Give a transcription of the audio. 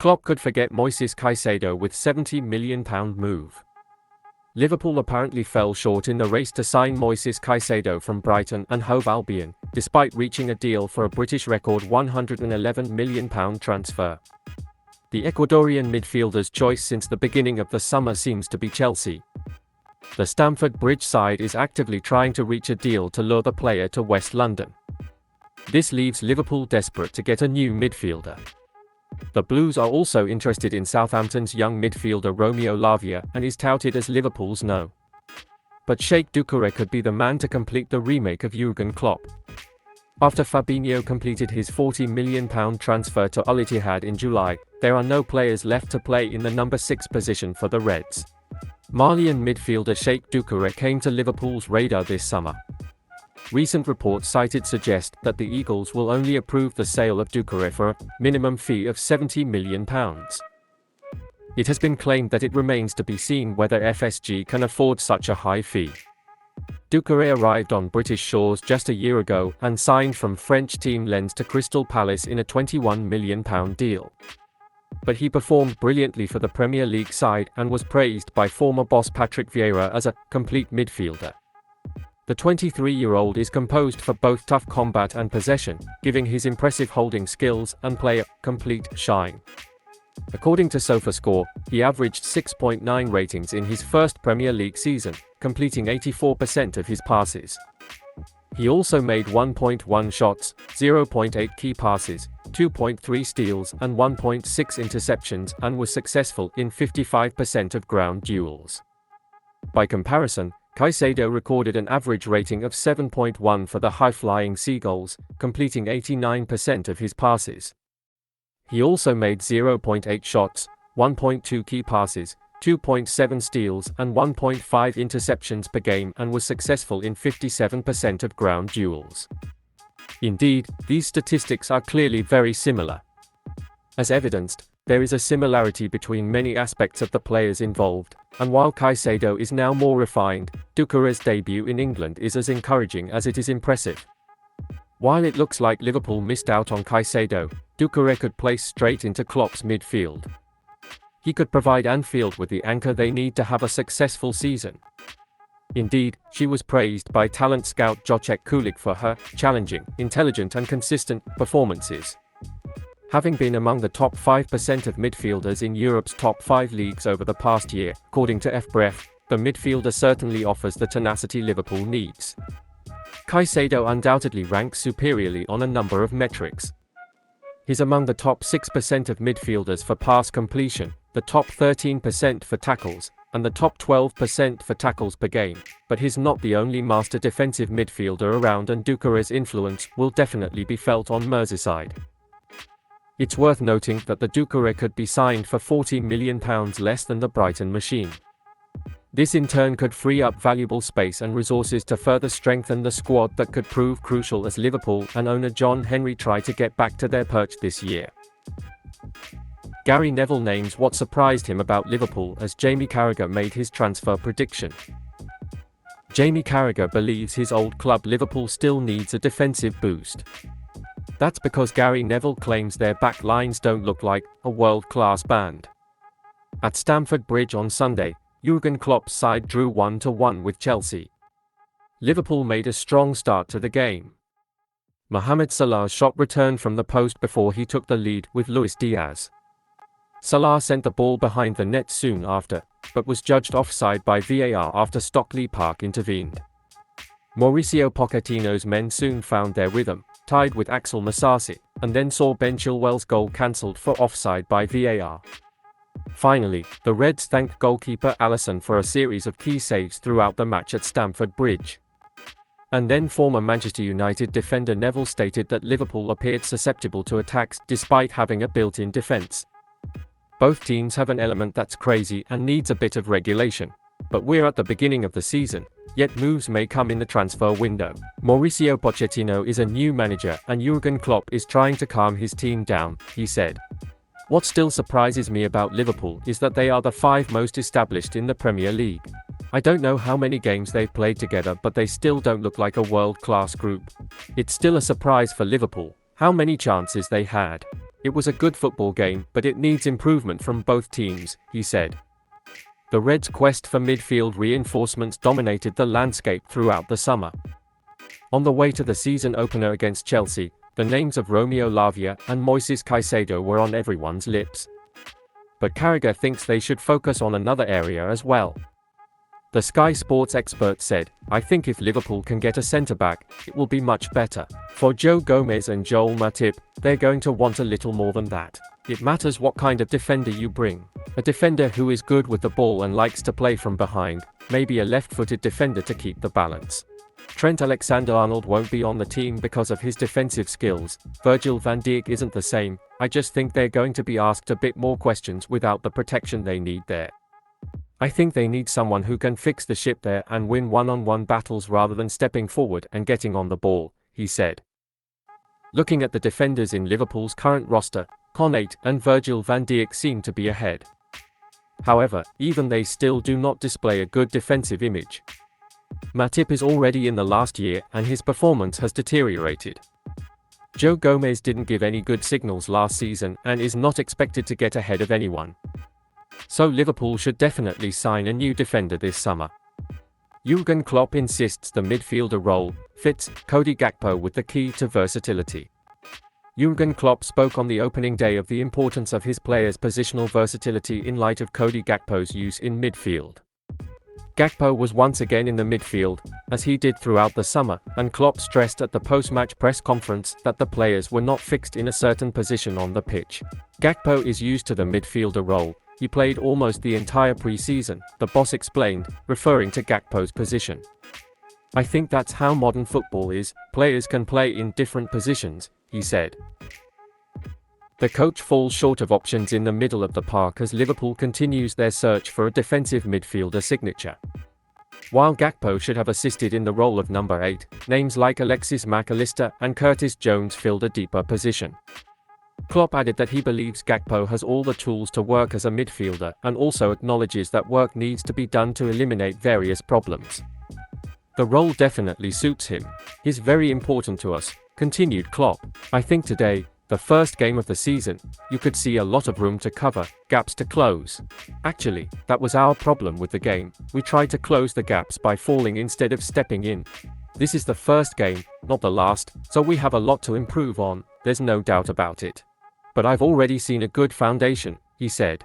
Klopp could forget Moises Caicedo with £70 million move. Liverpool apparently fell short in the race to sign Moises Caicedo from Brighton and Hove Albion, despite reaching a deal for a British record £111 million transfer. The Ecuadorian midfielder's choice since the beginning of the summer seems to be Chelsea. The Stamford Bridge side is actively trying to reach a deal to lure the player to West London. This leaves Liverpool desperate to get a new midfielder. The Blues are also interested in Southampton's young midfielder Romeo Lavia and is touted as Liverpool's no. But Cheick Doucoure could be the man to complete the remake of Jürgen Klopp. After Fabrizio completed his £40 million transfer to Al Ittihad in July, there are no players left to play in the number 6 position for the Reds. Malian midfielder Cheick Doucoure came to Liverpool's radar this summer. Recent reports cited suggest that the Eagles will only approve the sale of Doucoure for a minimum fee of £70 million. It has been claimed that it remains to be seen whether FSG can afford such a high fee. Doucoure arrived on British shores just a year ago and signed from French team Lens to Crystal Palace in a £21 million deal. But he performed brilliantly for the Premier League side and was praised by former boss Patrick Vieira as a complete midfielder. The 23-year-old is composed for both tough combat and possession, giving his impressive holding skills and play a complete shine. According to SofaScore, he averaged 6.9 ratings in his first Premier League season, completing 84% of his passes. He also made 1.1 shots, 0.8 key passes, 2.3 steals and 1.6 interceptions and was successful in 55% of ground duels. By comparison, Caicedo recorded an average rating of 7.1 for the high-flying Seagulls, completing 89% of his passes. He also made 0.8 shots, 1.2 key passes, 2.7 steals and 1.5 interceptions per game and was successful in 57% of ground duels. Indeed, these statistics are clearly very similar. As evidenced, there is a similarity between many aspects of the players involved, and while Caicedo is now more refined, Doucoure's debut in England is as encouraging as it is impressive. While it looks like Liverpool missed out on Caicedo, Doucoure could place straight into Klopp's midfield. He could provide Anfield with the anchor they need to have a successful season. Indeed, she was praised by talent scout Cheick for her challenging, intelligent and consistent performances. Having been among the top 5% of midfielders in Europe's top 5 leagues over the past year, according to FBref, the midfielder certainly offers the tenacity Liverpool needs. Caicedo undoubtedly ranks superiorly on a number of metrics. He's among the top 6% of midfielders for pass completion, the top 13% for tackles, and the top 12% for tackles per game, but he's not the only master defensive midfielder around, and Doucoure's influence will definitely be felt on Merseyside. It's worth noting that the Doucoure could be signed for £40 million less than the Brighton machine. This in turn could free up valuable space and resources to further strengthen the squad that could prove crucial as Liverpool and owner John Henry try to get back to their perch this year. Gary Neville names what surprised him about Liverpool as Jamie Carragher made his transfer prediction. Jamie Carragher believes his old club Liverpool still needs a defensive boost. That's because Gary Neville claims their back lines don't look like a world-class band. At Stamford Bridge on Sunday, Jürgen Klopp's side drew 1-1 with Chelsea. Liverpool made a strong start to the game. Mohamed Salah's shot returned from the post before he took the lead with Luis Diaz. Salah sent the ball behind the net soon after, but was judged offside by VAR after Stockley Park intervened. Mauricio Pochettino's men soon found their rhythm, tied with Axel Masasi, and then saw Ben Chilwell's goal cancelled for offside by VAR. Finally, the Reds thanked goalkeeper Alisson for a series of key saves throughout the match at Stamford Bridge. And then former Manchester United defender Neville stated that Liverpool appeared susceptible to attacks despite having a built-in defence. Both teams have an element that's crazy and needs a bit of regulation. But we're at the beginning of the season, yet moves may come in the transfer window. Mauricio Pochettino is a new manager and Jürgen Klopp is trying to calm his team down, he said. What still surprises me about Liverpool is that they are the 5 most established in the Premier League. I don't know how many games they've played together, but they still don't look like a world-class group. It's still a surprise for Liverpool how many chances they had. It was a good football game, but it needs improvement from both teams, he said. The Reds' quest for midfield reinforcements dominated the landscape throughout the summer. On the way to the season opener against Chelsea, the names of Romeo Lavia and Moises Caicedo were on everyone's lips. But Carragher thinks they should focus on another area as well. The Sky Sports expert said, "I think if Liverpool can get a centre-back, it will be much better. For Joe Gomez and Joel Matip, they're going to want a little more than that. It matters what kind of defender you bring. A defender who is good with the ball and likes to play from behind, maybe a left-footed defender to keep the balance. Trent Alexander-Arnold won't be on the team because of his defensive skills. Virgil van Dijk isn't the same. I just think they're going to be asked a bit more questions without the protection they need there. I think they need someone who can fix the ship there and win one-on-one battles rather than stepping forward and getting on the ball," he said. Looking at the defenders in Liverpool's current roster, Konate and Virgil van Dijk seem to be ahead. However, even they still do not display a good defensive image. Matip is already in the last year and his performance has deteriorated. Joe Gomez didn't give any good signals last season and is not expected to get ahead of anyone. So Liverpool should definitely sign a new defender this summer. Jürgen Klopp insists the midfielder role fits Cody Gakpo with the key to versatility. Jürgen Klopp spoke on the opening day of the importance of his players' positional versatility in light of Cody Gakpo's use in midfield. Gakpo was once again in the midfield, as he did throughout the summer, and Klopp stressed at the post-match press conference that the players were not fixed in a certain position on the pitch. Gakpo is used to the midfielder role. He played almost the entire pre-season, the boss explained, referring to Gakpo's position. I think that's how modern football is, players can play in different positions, he said. The coach falls short of options in the middle of the park as Liverpool continues their search for a defensive midfielder signature. While Gakpo should have assisted in the role of number 8, names like Alexis Mac Allister and Curtis Jones filled a deeper position. Klopp added that he believes Gakpo has all the tools to work as a midfielder and also acknowledges that work needs to be done to eliminate various problems. The role definitely suits him. He's very important to us, continued Klopp. I think today, the first game of the season, you could see a lot of room to cover, gaps to close. Actually, that was our problem with the game. We tried to close the gaps by falling instead of stepping in. This is the first game, not the last, so we have a lot to improve on, there's no doubt about it. But I've already seen a good foundation, he said.